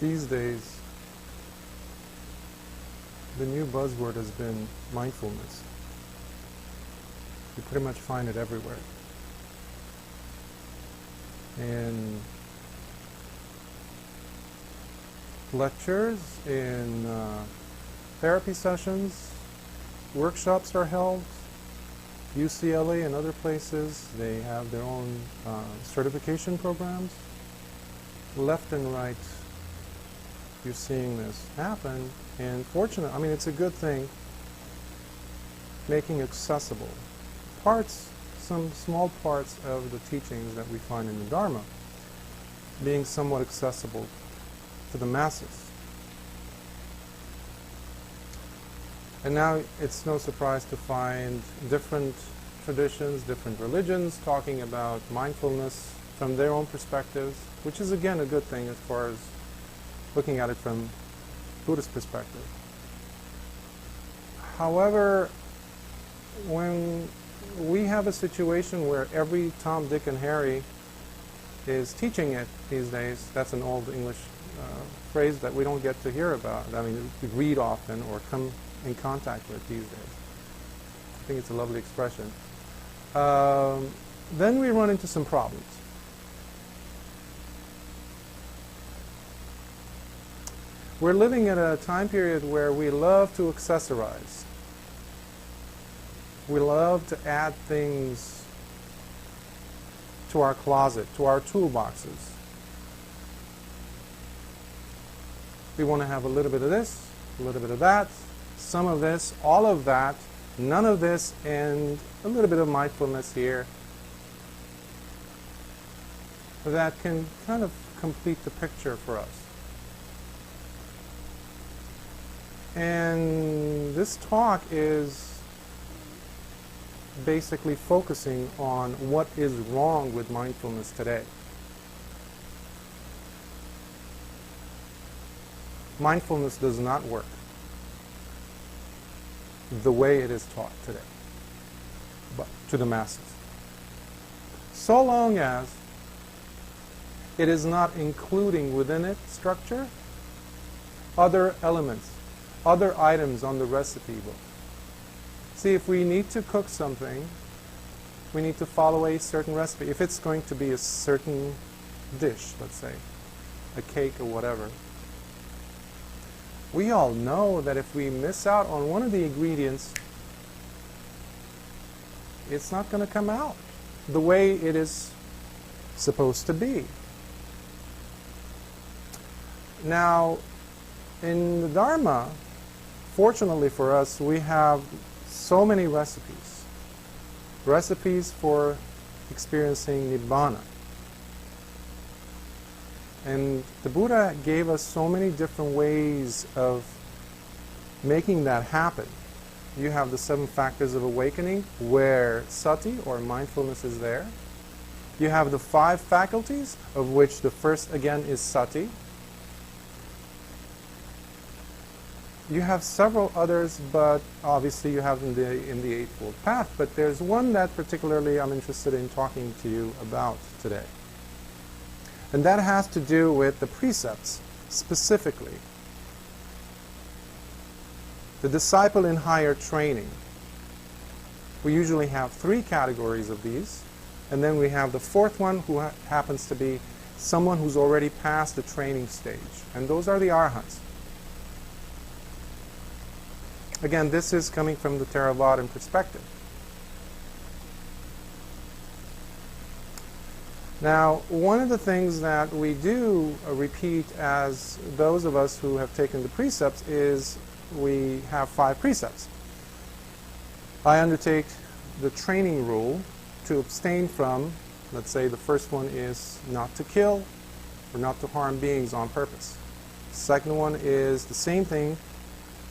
these days, the new buzzword has been mindfulness. You pretty much find it everywhere. In lectures, in therapy sessions, workshops are held. UCLA and other places, they have their own certification programs. Left and right, you're seeing this happen. And fortunately, I mean, it's a good thing, making accessible parts, some small parts of the teachings that we find in the Dharma, being somewhat accessible to the masses. And now it's no surprise to find different traditions, different religions talking about mindfulness from their own perspectives, which is again a good thing as far as looking at it from Buddhist perspective. However, when we have a situation where every Tom, Dick, and Harry is teaching it these days, that's an old English phrase that we don't get to hear about, I mean, we read often or come in contact with these days. I think it's a lovely expression. Then we run into some problems. We're living in a time period where we love to accessorize. We love to add things to our closet, to our toolboxes. We want to have a little bit of this, a little bit of that, some of this, all of that, none of this, and a little bit of mindfulness here. That can kind of complete the picture for us. And this talk is basically focusing on what is wrong with mindfulness today. Mindfulness does not work the way it is taught today, but to the masses. So long as it is not including within its structure other elements, other items on the recipe book. See, if we need to cook something, we need to follow a certain recipe. If it's going to be a certain dish, let's say, a cake or whatever, we all know that if we miss out on one of the ingredients, it's not going to come out the way it is supposed to be. Now, in the Dharma, fortunately for us, we have so many recipes. Recipes for experiencing Nibbana. And the Buddha gave us so many different ways of making that happen. You have the 7 factors of awakening, where sati, or mindfulness, is there. You have the 5 faculties, of which the first, again, is sati. You have several others, but obviously you have in the Eightfold Path. But there's one that particularly I'm interested in talking to you about today. And that has to do with the precepts, specifically. The disciple in higher training. We usually have 3 categories of these. And then we have the 4th one, who happens to be someone who's already passed the training stage. And those are the arhats. Again, this is coming from the Theravadan perspective. Now, one of the things that we do repeat as those of us who have taken the precepts is we have 5 precepts. I undertake the training rule to abstain from, let's say the first one is not to kill or not to harm beings on purpose. The second one is the same thing.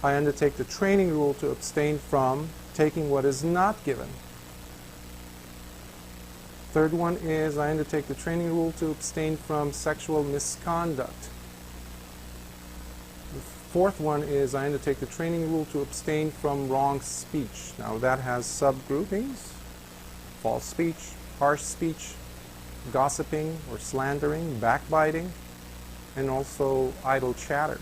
I undertake the training rule to abstain from taking what is not given. Third one is I undertake the training rule to abstain from sexual misconduct. The 4th one is I undertake the training rule to abstain from wrong speech. Now that has subgroupings: false speech, harsh speech, gossiping or slandering, backbiting. and also idle chatter.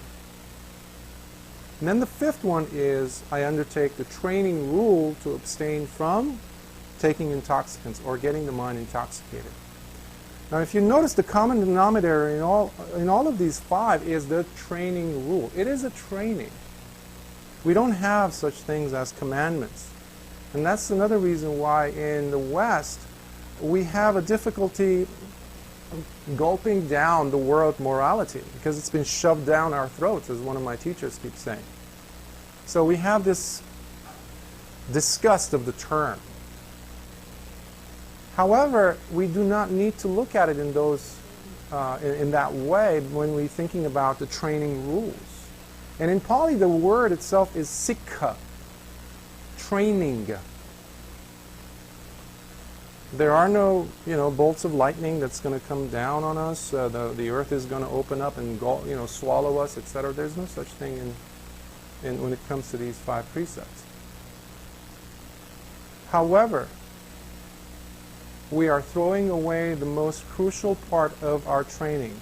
And then the fifth one is I undertake the training rule to abstain from taking intoxicants or getting the mind intoxicated. Now, if you notice, the common denominator in all of these five is the training rule. It is a training. We don't have such things as commandments. And that's another reason why in the West we have a difficulty gulping down the world morality, because it's been shoved down our throats, as one of my teachers keeps saying. So we have this disgust of the term. However, we do not need to look at it in that way when we're thinking about the training rules. And in Pali, the word itself is sikha, training. There are no, bolts of lightning that's going to come down on us. The earth is going to open up and swallow us, etc. There's no such thing when it comes to these five precepts. However, we are throwing away the most crucial part of our training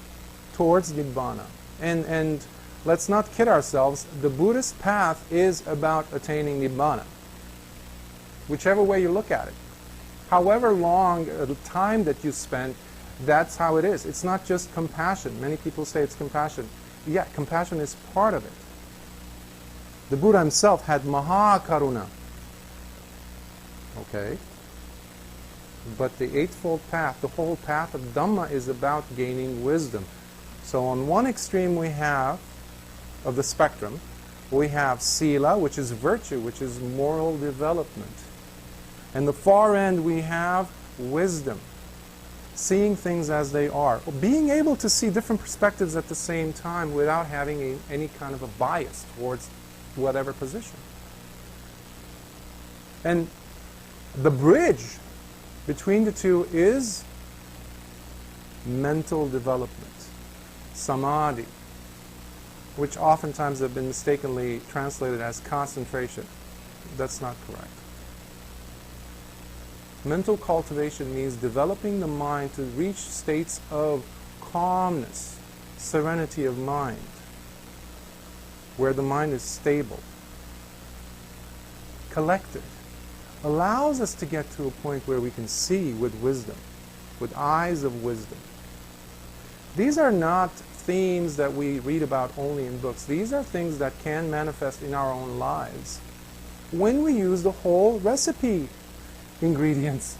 towards Nibbana. And let's not kid ourselves, the Buddhist path is about attaining Nibbana, whichever way you look at it. However long the time that you spend, that's how it is. It's not just compassion. Many people say it's compassion. Yeah, compassion is part of it. The Buddha himself had Maha Karuna. Okay? But the Eightfold Path, the whole path of Dhamma, is about gaining wisdom. So on one extreme we have, of the spectrum, we have Sila, which is virtue, which is moral development. And the far end we have wisdom, seeing things as they are, being able to see different perspectives at the same time without having any kind of a bias towards whatever position. And the bridge between the two is mental development, samadhi, which oftentimes have been mistakenly translated as concentration. That's not correct. Mental cultivation means developing the mind to reach states of calmness, serenity of mind, where the mind is stable, collected, allows us to get to a point where we can see with wisdom, with eyes of wisdom. These are not themes that we read about only in books. These are things that can manifest in our own lives when we use the whole recipe ingredients.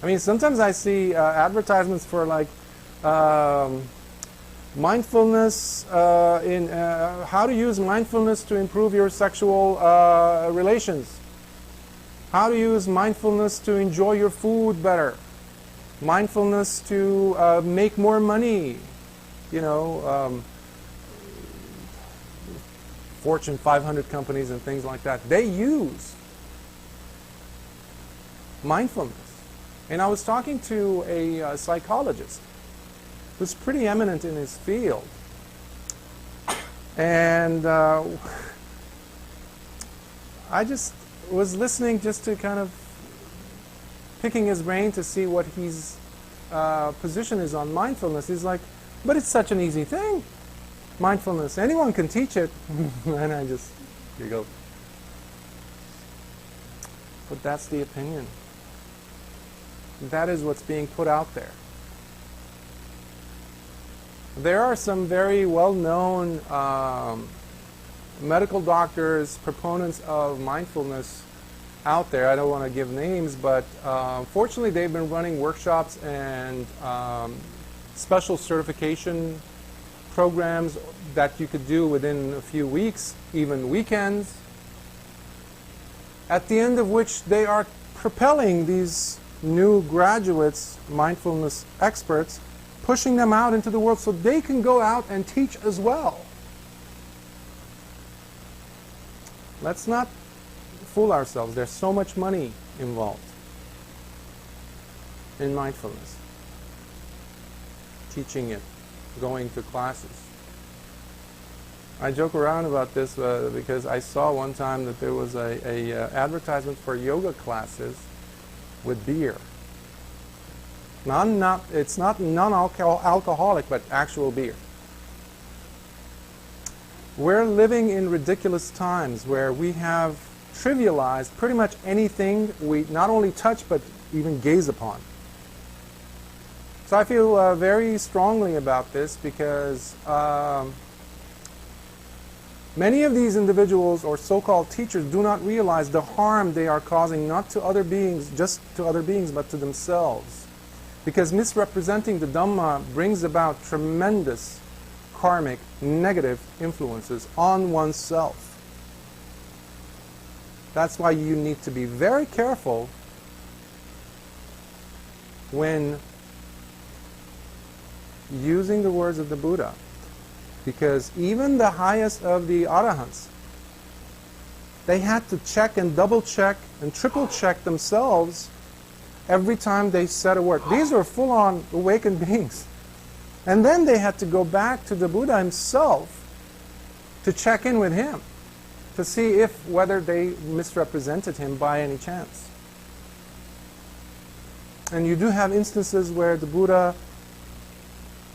I mean, sometimes I see advertisements for like mindfulness in how to use mindfulness to improve your sexual relations, how to use mindfulness to enjoy your food better, mindfulness to make more money, Fortune 500 companies and things like that. They use mindfulness. And I was talking to a psychologist who's pretty eminent in his field. And I just was listening just to kind of picking his brain to see what his position is on mindfulness. He's like, but it's such an easy thing. Mindfulness, anyone can teach it. And I just, here you go. But that's the opinion. That is what's being put out there. There are some very well-known medical doctors, proponents of mindfulness out there. I don't want to give names, but fortunately they've been running workshops and special certification programs that you could do within a few weeks, even weekends, at the end of which they are propelling these new graduates, mindfulness experts, pushing them out into the world so they can go out and teach as well. Let's not fool ourselves. There's so much money involved in mindfulness. Teaching it, going to classes. I joke around about this because I saw one time that there was a advertisement for yoga classes with beer. It's not non-alcoholic, but actual beer. We're living in ridiculous times where we have trivialized pretty much anything we not only touch but even gaze upon. So I feel very strongly about this because many of these individuals or so-called teachers do not realize the harm they are causing not to other beings, just to other beings, but to themselves. Because misrepresenting the Dhamma brings about tremendous karmic negative influences on oneself. That's why you need to be very careful when using the words of the Buddha. Because even the highest of the arahants, they had to check and double check and triple check themselves every time they said a word. These were full-on awakened beings. And then they had to go back to the Buddha himself to check in with him, to see whether they misrepresented him by any chance. And you do have instances where the Buddha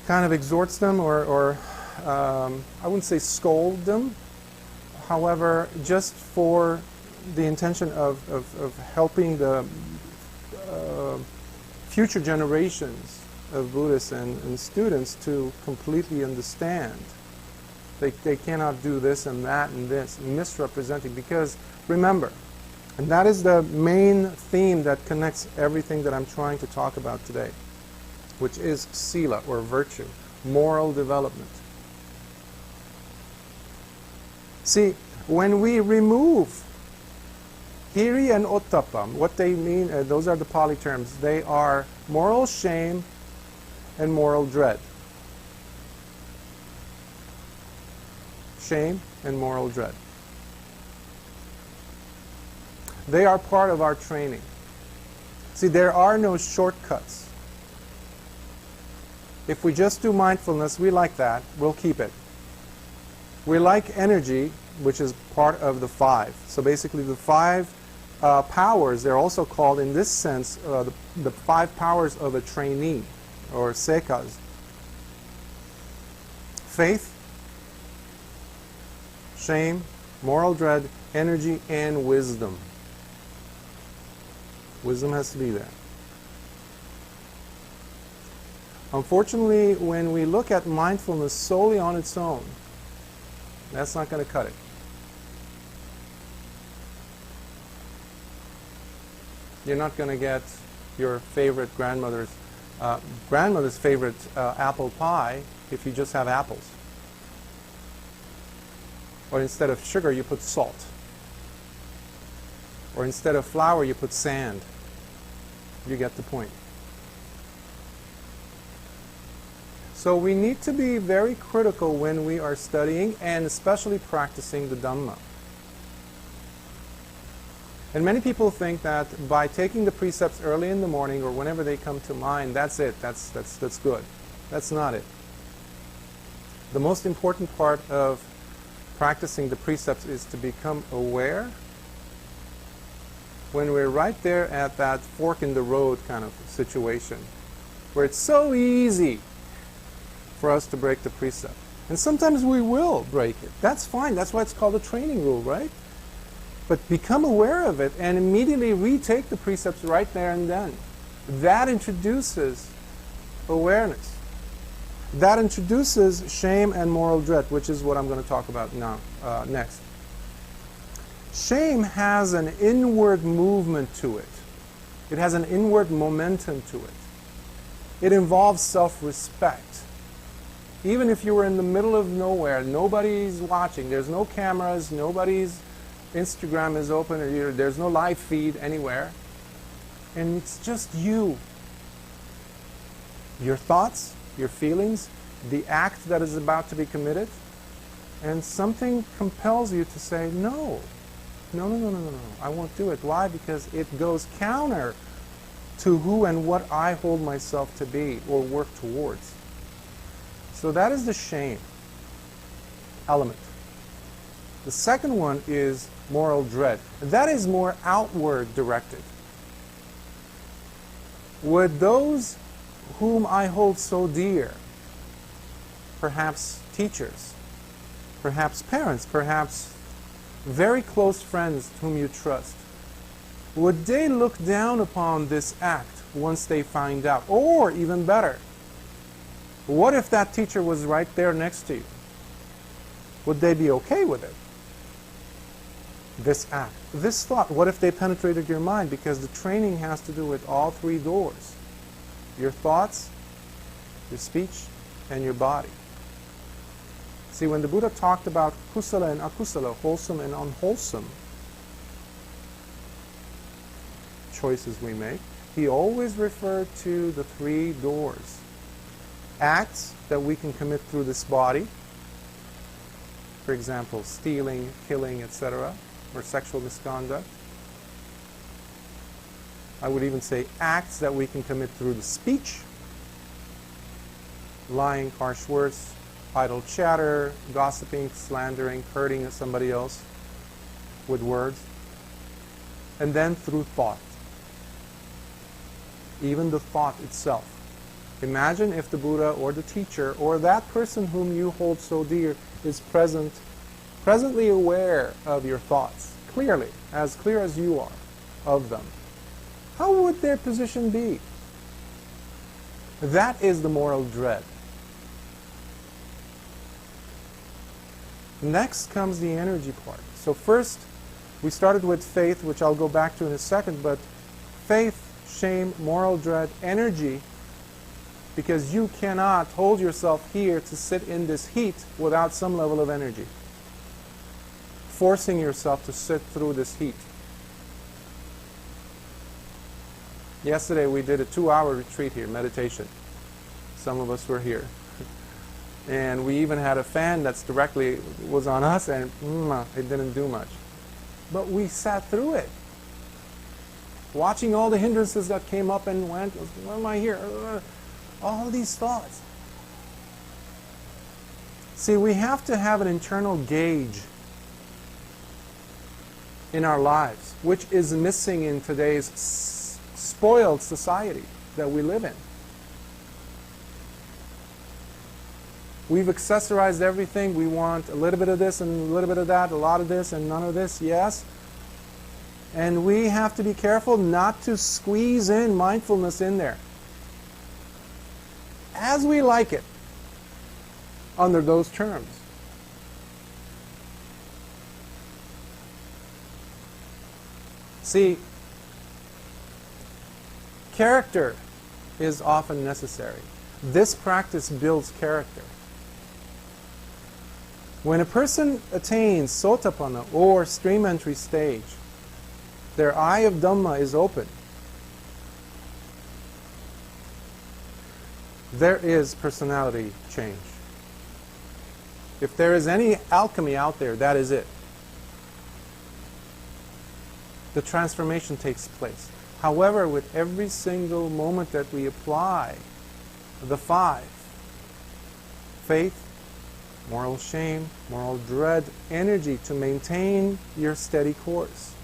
kind of exhorts them or I wouldn't say scold them, however, just for the intention of helping the future generations of Buddhists and students to completely understand. They cannot do this and that and this, misrepresenting, because remember, and that is the main theme that connects everything that I'm trying to talk about today, which is sila, or virtue, moral development. See, when we remove hiri and ottappa, what they mean, those are the Pali terms, they are moral shame and moral dread. Shame and moral dread. They are part of our training. See, there are no shortcuts. If we just do mindfulness, we like that, we'll keep it. We like energy, which is part of the five. So basically the five powers, they're also called in this sense the five powers of a trainee, or sekas. Faith, shame, moral dread, energy, and wisdom. Wisdom has to be there. Unfortunately, when we look at mindfulness solely on its own, that's not going to cut it. You're not going to get your favorite grandmother's favorite apple pie if you just have apples. Or instead of sugar, you put salt. Or instead of flour, you put sand. You get the point. So we need to be very critical when we are studying and especially practicing the Dhamma. And many people think that by taking the precepts early in the morning or whenever they come to mind, that's it, that's good. That's not it. The most important part of practicing the precepts is to become aware when we're right there at that fork in the road kind of situation, where it's so easy for us to break the precept. And sometimes we will break it. That's fine. That's why it's called a training rule, right? But become aware of it and immediately retake the precepts right there and then. That introduces awareness. That introduces shame and moral dread, which is what I'm going to talk about now, next. Shame has an inward movement to it. It has an inward momentum to it. It involves self-respect. Even if you were in the middle of nowhere, nobody's watching, there's no cameras, nobody's Instagram is open, or there's no live feed anywhere, and it's just you. Your thoughts, your feelings, the act that is about to be committed, and something compels you to say, no, I won't do it. Why? Because it goes counter to who and what I hold myself to be or work towards. So that is the shame element. The second one is moral dread. That is more outward directed. Would those whom I hold so dear, perhaps teachers, perhaps parents, perhaps very close friends whom you trust, would they look down upon this act once they find out? Or even better, what if that teacher was right there next to you? Would they be okay with it? This act, this thought, what if they penetrated your mind? Because the training has to do with all three doors: your thoughts, your speech, and your body. See, when the Buddha talked about kusala and akusala, wholesome and unwholesome choices we make, he always referred to the three doors. Acts that we can commit through this body, for example, stealing, killing, etc., or sexual misconduct. I would even say acts that we can commit through the speech, lying, harsh words, idle chatter, gossiping, slandering, hurting somebody else with words, and then through thought. Even the thought itself. Imagine if the Buddha or the teacher or that person whom you hold so dear is presently aware of your thoughts, clearly, as clear as you are of them. How would their position be? That is the moral dread. Next comes the energy part. So first, we started with faith, which I'll go back to in a second, but faith, shame, moral dread, energy, because you cannot hold yourself here to sit in this heat without some level of energy. Forcing yourself to sit through this heat. Yesterday we did a 2-hour retreat here, meditation. Some of us were here. And we even had a fan that's was on us, and it didn't do much. But we sat through it. Watching all the hindrances that came up and went, why am I here? All these thoughts. See, we have to have an internal gauge in our lives, which is missing in today's spoiled society that we live in. We've accessorized everything. We want a little bit of this and a little bit of that, a lot of this and none of this, yes. And we have to be careful not to squeeze in mindfulness in there, as we like it, under those terms. See, character is often necessary. This practice builds character. When a person attains sotapanna or stream entry stage, their eye of Dhamma is open. There is personality change. If there is any alchemy out there, that is it. The transformation takes place. However, with every single moment that we apply the 5, faith, moral shame, moral dread, energy to maintain your steady course,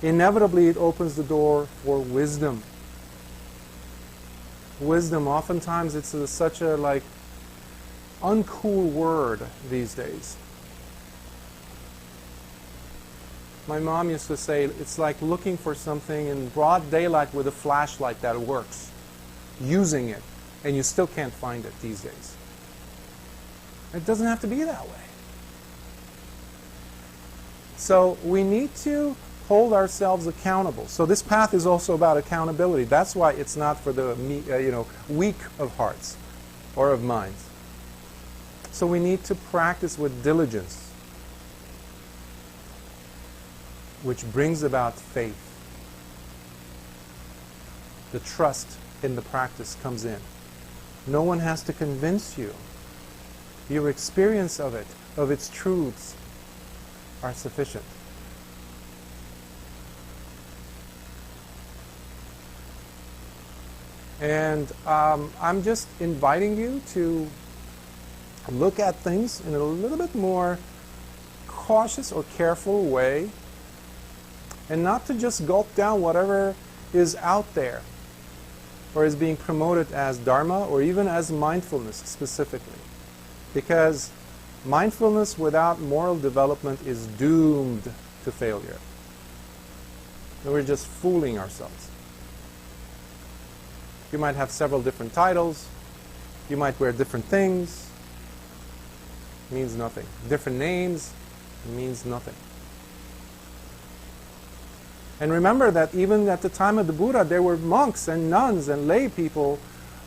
inevitably it opens the door for wisdom. Wisdom, oftentimes it's such a uncool word these days. My mom used to say it's like looking for something in broad daylight with a flashlight that works, using it, and you still can't find it these days. It doesn't have to be that way. So we need to hold ourselves accountable. So this path is also about accountability. That's why it's not for the weak of hearts or of minds. So we need to practice with diligence, which brings about faith. The trust in the practice comes in. No one has to convince you. Your experience of it, of its truths, are sufficient. And I'm just inviting you to look at things in a little bit more cautious or careful way, and not to just gulp down whatever is out there. or is being promoted as Dharma or even as mindfulness specifically. Because mindfulness without moral development is doomed to failure. And we're just fooling ourselves. You might have several different titles. You might wear different things. It means nothing. Different names. It means nothing. And remember that even at the time of the Buddha, there were monks and nuns and lay people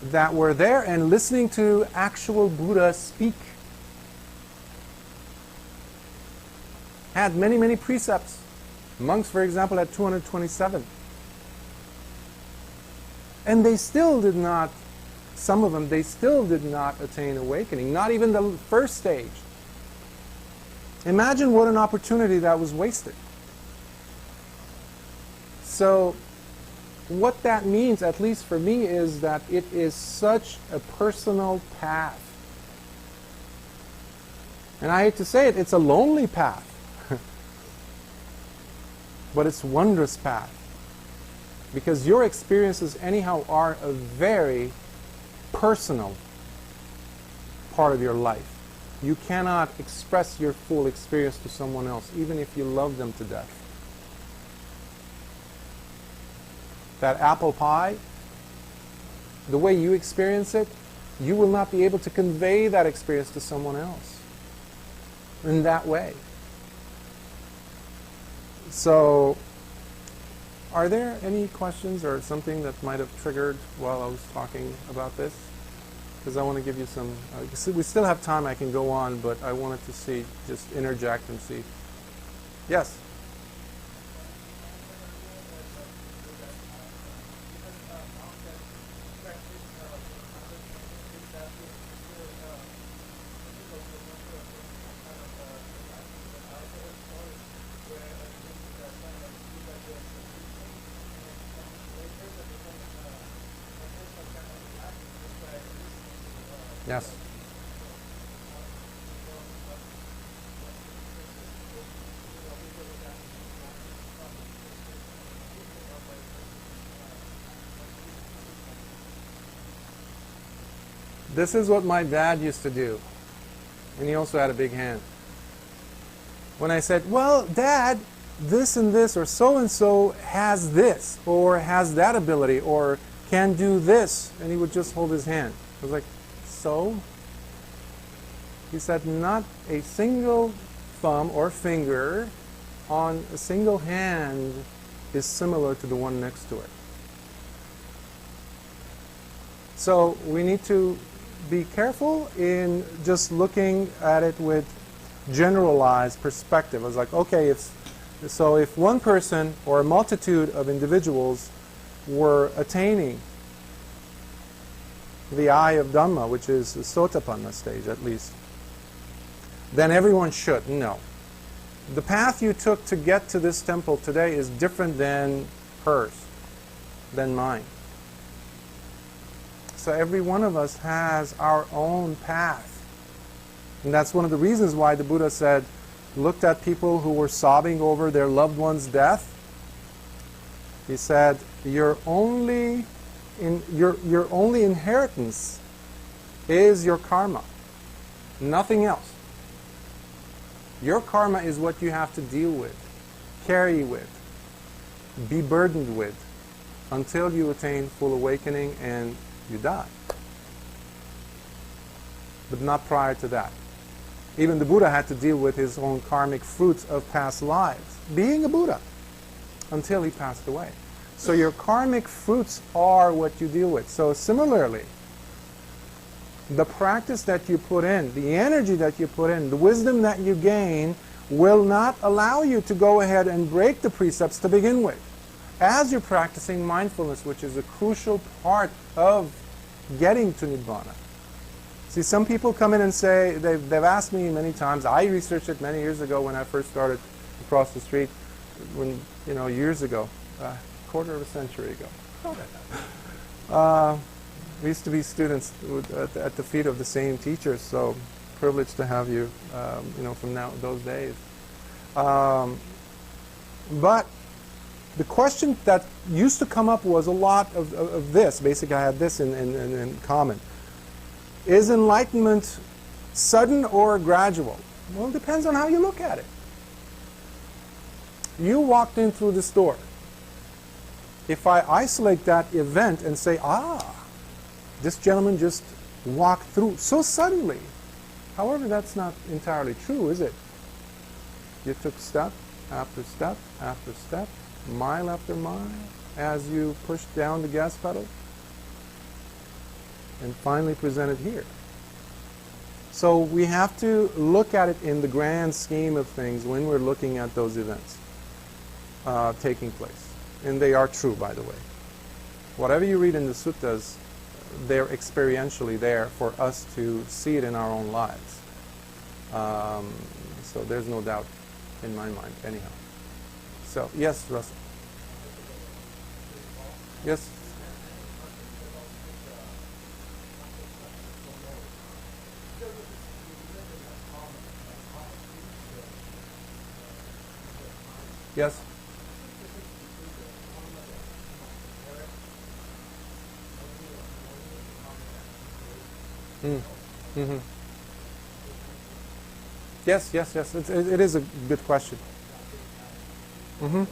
that were there and listening to actual Buddha speak. Had many, many precepts. Monks, for example, had 227. And they still did not, some of them, they still did not attain awakening, not even the first stage. Imagine what an opportunity that was wasted. So what that means, at least for me, is that it is such a personal path. And I hate to say it, it's a lonely path. But it's a wondrous path. Because your experiences anyhow are a very personal part of your life. You cannot express your full experience to someone else, even if you love them to death. That apple pie, the way you experience it, you will not be able to convey that experience to someone else in that way. So, are there any questions or something that might have triggered while I was talking about this? Because I want to give you some, we still have time, I can go on, but I wanted to see, just interject and see. Yes? Yes. This is what my dad used to do. And he also had a big hand. When I said, well, Dad, this and this or so has this or has that ability or can do this, and he would just hold his hand. I was like, so? He said, not a single thumb or finger on a single hand is similar to the one next to it. So we need to be careful in just looking at it with generalized perspective. I was like, okay, so if one person or a multitude of individuals were attaining the eye of Dhamma, which is the Sotapanna stage at least, then everyone should. No. The path you took to get to this temple today is different than hers, than mine. So every one of us has our own path. And that's one of the reasons why the Buddha said, looked at people who were sobbing over their loved one's death. He said, your only inheritance is your karma, nothing else. Your karma is what you have to deal with, carry with, be burdened with, until you attain full awakening and you die. But not prior to that. Even the Buddha had to deal with his own karmic fruits of past lives, being a Buddha, until he passed away. So your karmic fruits are what you deal with. So similarly, the practice that you put in, the energy that you put in, the wisdom that you gain will not allow you to go ahead and break the precepts to begin with. As you're practicing mindfulness, which is a crucial part of getting to Nibbana. See, some people come in and say, they've asked me many times, I researched it many years ago when I first started across the street, years ago, quarter of a century ago. We used to be students at the feet of the same teachers, so privileged to have you, from those days. But the question that used to come up was a lot of this. Basically, I had this in common. Is enlightenment sudden or gradual? Well, it depends on how you look at it. You walked in through this door. If I isolate that event and say, this gentleman just walked through so suddenly. However, that's not entirely true, is it? You took step after step after step, mile after mile, as you pushed down the gas pedal, and finally presented here. So we have to look at it in the grand scheme of things when we're looking at those events taking place. And they are true, by the way. Whatever you read in the suttas, they're experientially there for us to see it in our own lives. So there's no doubt in my mind, anyhow. So, yes, Russell. Yes? Yes? Mm-hmm. Yes. It is a good question. Mm-hmm.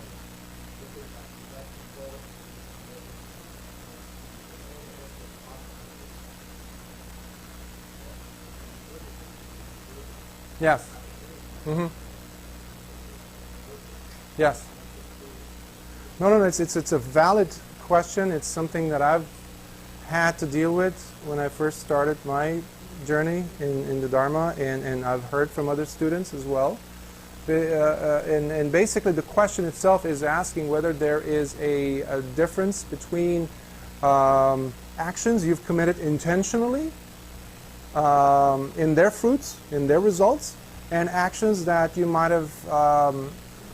Yes. Mm-hmm. Yes. No. It's a valid question. It's something that I've had to deal with when I first started my journey in the Dharma, and I've heard from other students as well. And basically the question itself is asking whether there is a difference between actions you've committed intentionally in their fruits, in their results, and actions that you might have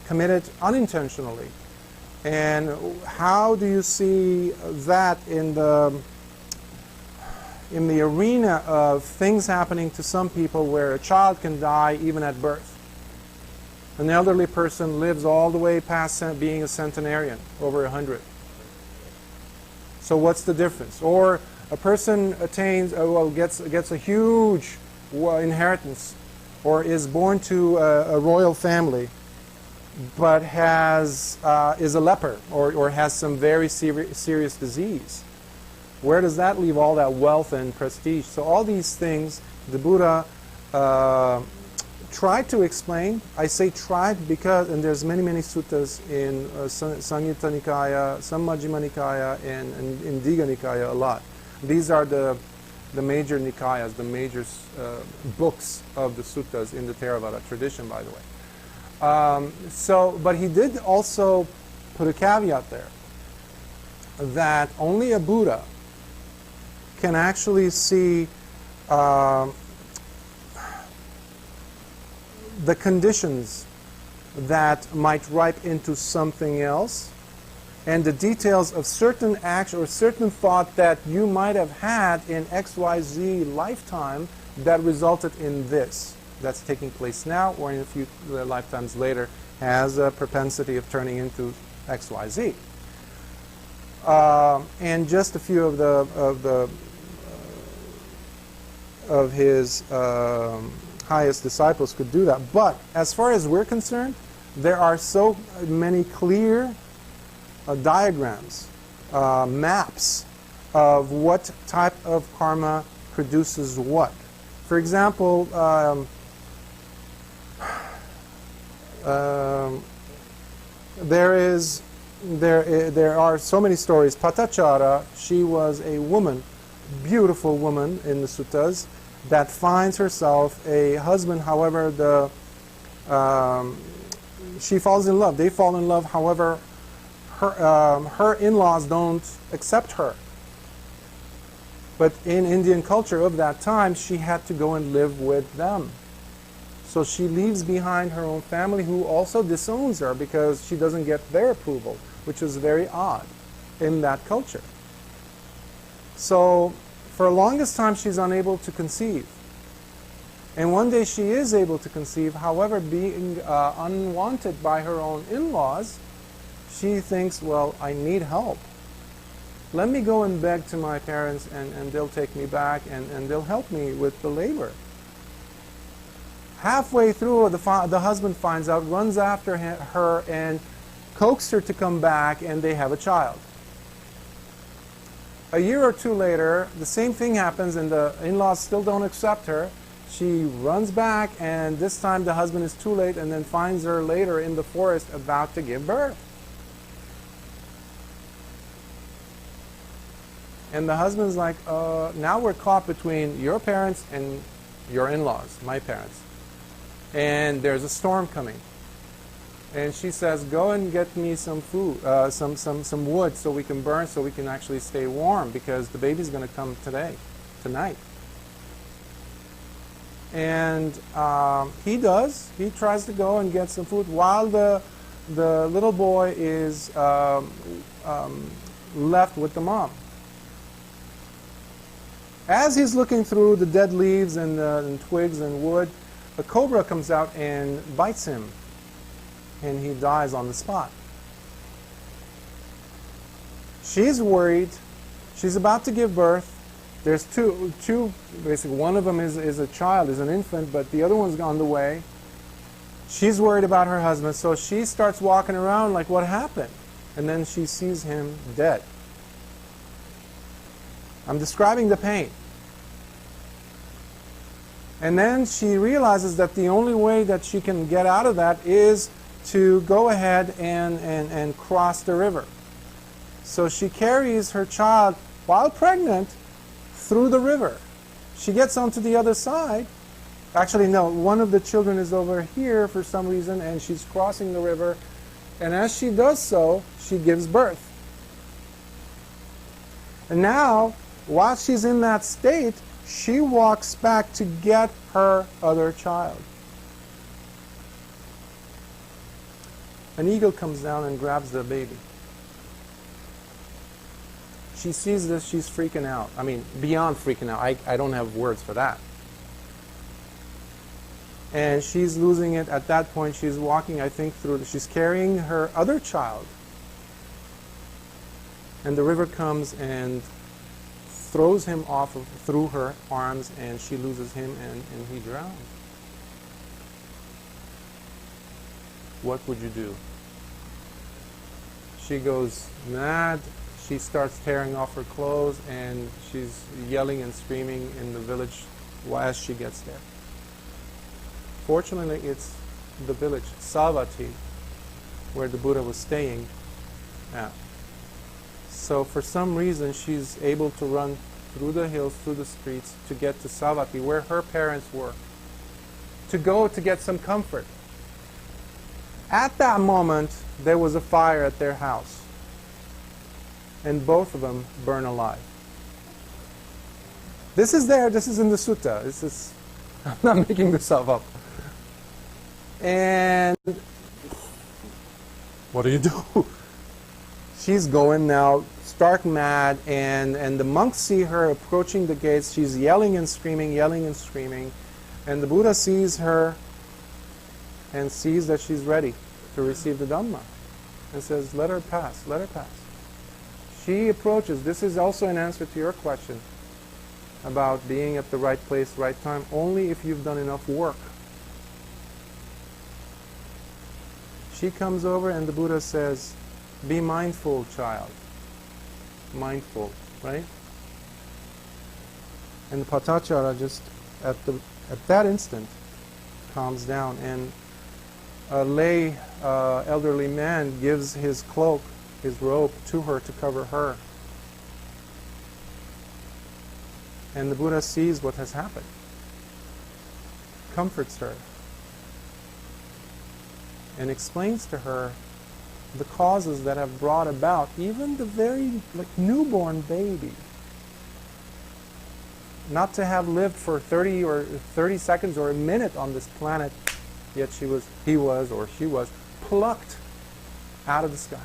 committed unintentionally. And how do you see that in the arena of things happening to some people where a child can die even at birth? An elderly person lives all the way past being a centenarian, over 100. So what's the difference? Or a person gets a huge inheritance, or is born to a royal family, but is a leper, or has some very serious disease. Where does that leave all that wealth and prestige? So all these things the Buddha tried to explain. I say tried because, and there's many suttas in Samyutta Nikaya, some Majjhima Nikaya, and in Digha Nikaya a lot. These are the major Nikayas, the major books of the suttas in the Theravada tradition, by the way. But he did also put a caveat there that only a Buddha can actually see the conditions that might ripe into something else, and the details of certain action or certain thought that you might have had in XYZ lifetime that resulted in this that's taking place now, or in a few lifetimes later has a propensity of turning into XYZ. And just a few of his highest disciples could do that. But as far as we're concerned, there are so many clear diagrams, maps of what type of karma produces what. For example, there are so many stories. Patachara, she was a woman, beautiful woman in the suttas, that finds herself a husband. However, she falls in love. They fall in love. However, her in-laws don't accept her. But in Indian culture of that time, she had to go and live with them. So she leaves behind her own family, who also disowns her because she doesn't get their approval, which is very odd in that culture. So for the longest time, she's unable to conceive. And one day she is able to conceive. However, being unwanted by her own in-laws, she thinks, well, I need help. Let me go and beg to my parents, and they'll take me back, and they'll help me with the labor. Halfway through, the husband finds out, runs after her, and coaxes her to come back, and they have a child. A year or two later, the same thing happens, and the in-laws still don't accept her. She runs back, and this time the husband is too late, and then finds her later in the forest about to give birth. And the husband's like, now we're caught between your parents and your in-laws, my parents. And there's a storm coming. And she says, go and get me some food, some wood so we can burn, so we can actually stay warm, because the baby's going to come tonight. And he does. He tries to go and get some food while the little boy is left with the mom. As he's looking through the dead leaves and twigs and wood, a cobra comes out and bites him, and he dies on the spot. She's worried. She's about to give birth. There's two basically. One of them is a child, is an infant, but the other one's on the way. She's worried about her husband, so she starts walking around like, what happened? And then she sees him dead. I'm describing the pain. And then she realizes that the only way that she can get out of that is to go ahead and cross the river. So she carries her child, while pregnant, through the river. She gets onto the other side. Actually, no, one of the children is over here for some reason, and she's crossing the river. And as she does so, she gives birth. And now, while she's in that state, she walks back to get her other child. An eagle comes down and grabs the baby. She sees this, she's freaking out. I mean, beyond freaking out. I don't have words for that. And she's losing it. At that point, she's walking, I think, she's carrying her other child. And the river comes and throws him off through her arms, and she loses him, and he drowns. What would you do? She goes mad. She starts tearing off her clothes, and she's yelling and screaming in the village as she gets there. Fortunately, it's the village, Savatthi, where the Buddha was staying at. So for some reason, she's able to run through the hills, through the streets, to get to Savatthi, where her parents were, to go to get some comfort. At that moment, there was a fire at their house, and both of them burn alive. This is there, this is in the sutta. I'm not making this stuff up. And what do you do? She's going now, stark mad, and the monks see her approaching the gates. She's yelling and screaming, and the Buddha sees her and sees that she's ready to receive the Dhamma, and says, let her pass, let her pass. She approaches. This is also an answer to your question about being at the right place, right time, only if you've done enough work. She comes over, and the Buddha says, be mindful, child. Mindful, right? And the Patachara just at that instant calms down, and a lay elderly man gives his cloak, his robe, to her to cover her. And the Buddha sees what has happened, comforts her, and explains to her the causes that have brought about even the very newborn baby not to have lived for 30 seconds or a minute on this planet, yet he was plucked out of the sky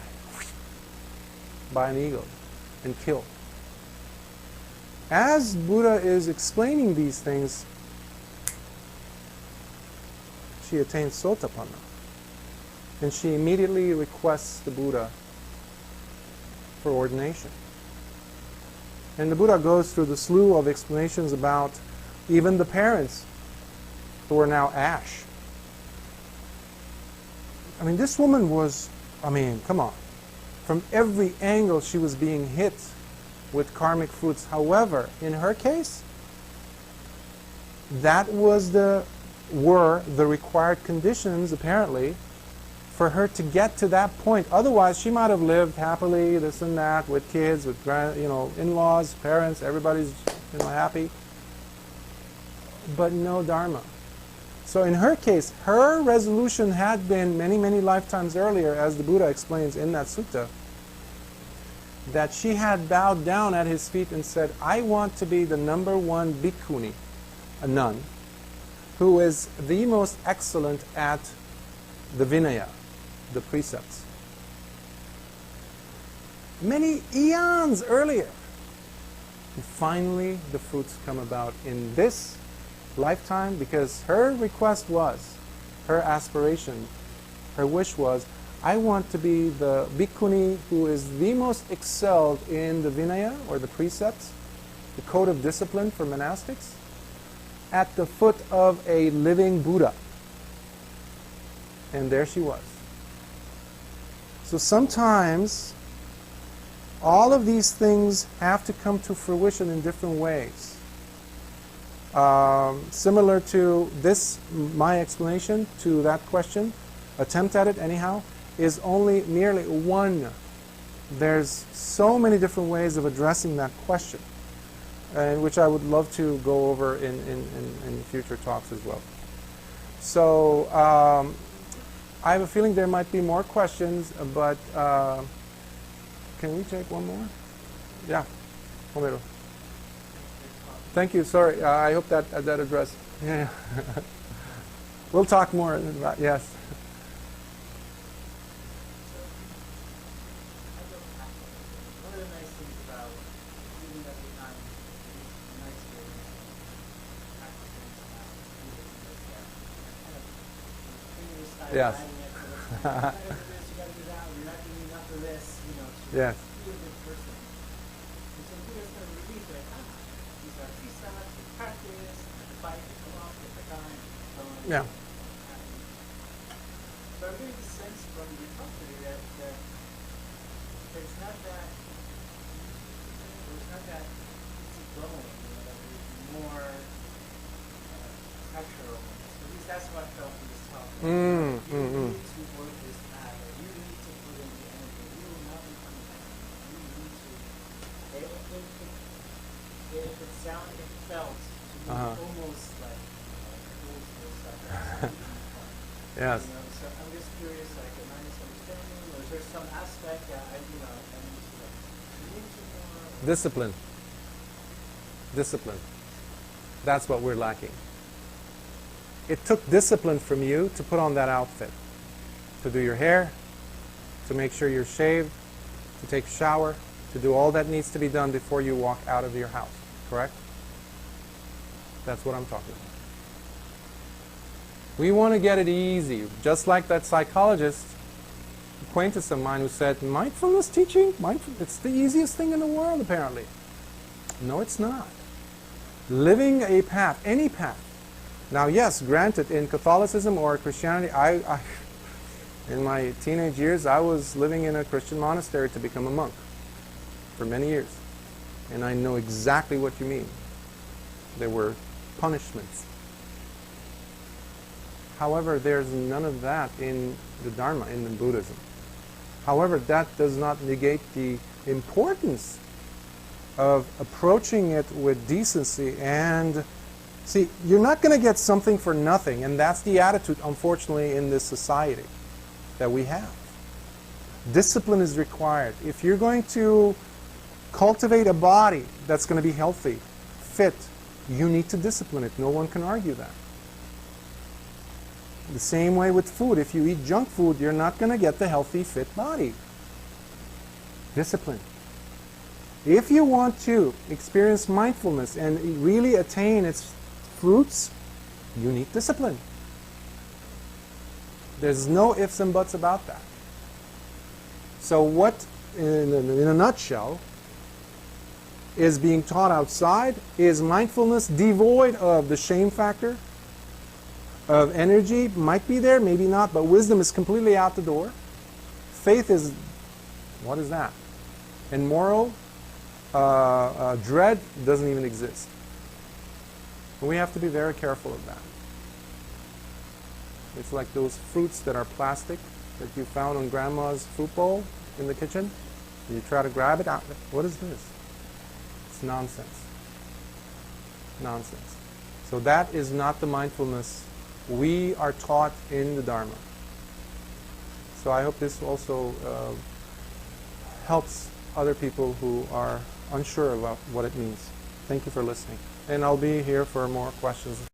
by an eagle and killed. As Buddha is explaining these things, she attains Sotapanna. And she immediately requests the Buddha for ordination. And the Buddha goes through the slew of explanations about even the parents who are now ash. I mean, this woman was, come on. From every angle she was being hit with karmic fruits. However, in her case, that were the required conditions, apparently, for her to get to that point. Otherwise, she might have lived happily, this and that, with kids, with in-laws, parents, everybody's happy. But no Dharma. So in her case, her resolution had been many, many lifetimes earlier, as the Buddha explains in that sutta, that she had bowed down at his feet and said, I want to be the number one bhikkhuni, a nun, who is the most excellent at the Vinaya, the precepts. Many eons earlier. And finally, the fruits come about in this lifetime, because her request was, her aspiration, her wish was, I want to be the bhikkhuni who is the most excelled in the Vinaya, or the precepts, the code of discipline for monastics, at the foot of a living Buddha. And there she was. So sometimes all of these things have to come to fruition in different ways. Similar to this, my explanation to that question, attempt at it anyhow, is only merely one. There's so many different ways of addressing that question, which I would love to go over in future talks as well. So I have a feeling there might be more questions, but can we take one more? Yeah. Homero. Thank you. Sorry. I hope that addressed. Yeah. We'll talk more about, yes. Yes. Yes. Yeah. So I'm getting the sense from your talk today that it's not that it's growing, that there's more pressure on it. At least that's what I felt from this talk. You need to work this path, or you need to put in the energy. You will not become happy. You need to. If it sounded, it felt to me almost like yes. So I'm just curious, am I misunderstanding, or is there some aspect that I need to more? Discipline. Discipline. That's what we're lacking. It took discipline from you to put on that outfit, to do your hair, to make sure you're shaved, to take a shower, to do all that needs to be done before you walk out of your house. Correct? That's what I'm talking about. We want to get it easy, just like that psychologist, acquaintance of mine, who said, mindfulness teaching, it's the easiest thing in the world, apparently. No, it's not. Living a path, any path. Now, yes, granted, in Catholicism or Christianity, I in my teenage years, I was living in a Christian monastery to become a monk for many years. And I know exactly what you mean. There were punishments. However, there's none of that in the Dharma, in the Buddhism. However, that does not negate the importance of approaching it with decency. And see, you're not going to get something for nothing, and that's the attitude, unfortunately, in this society that we have. Discipline is required. If you're going to cultivate a body that's going to be healthy, fit, you need to discipline it. No one can argue that. The same way with food. If you eat junk food, you're not going to get the healthy, fit body. Discipline. If you want to experience mindfulness and really attain its fruits, you need discipline. There's no ifs and buts about that. So what in a nutshell, is being taught outside. Is mindfulness devoid of the shame factor? Of energy? Might be there, maybe not, but wisdom is completely out the door. Faith is, what is that? And moral dread doesn't even exist. And we have to be very careful of that. It's like those fruits that are plastic that you found on grandma's fruit bowl in the kitchen. You try to grab it out. What is this? It's nonsense. Nonsense. So that is not the mindfulness we are taught in the Dharma. So I hope this also helps other people who are unsure about what it means. Thank you for listening. And I'll be here for more questions.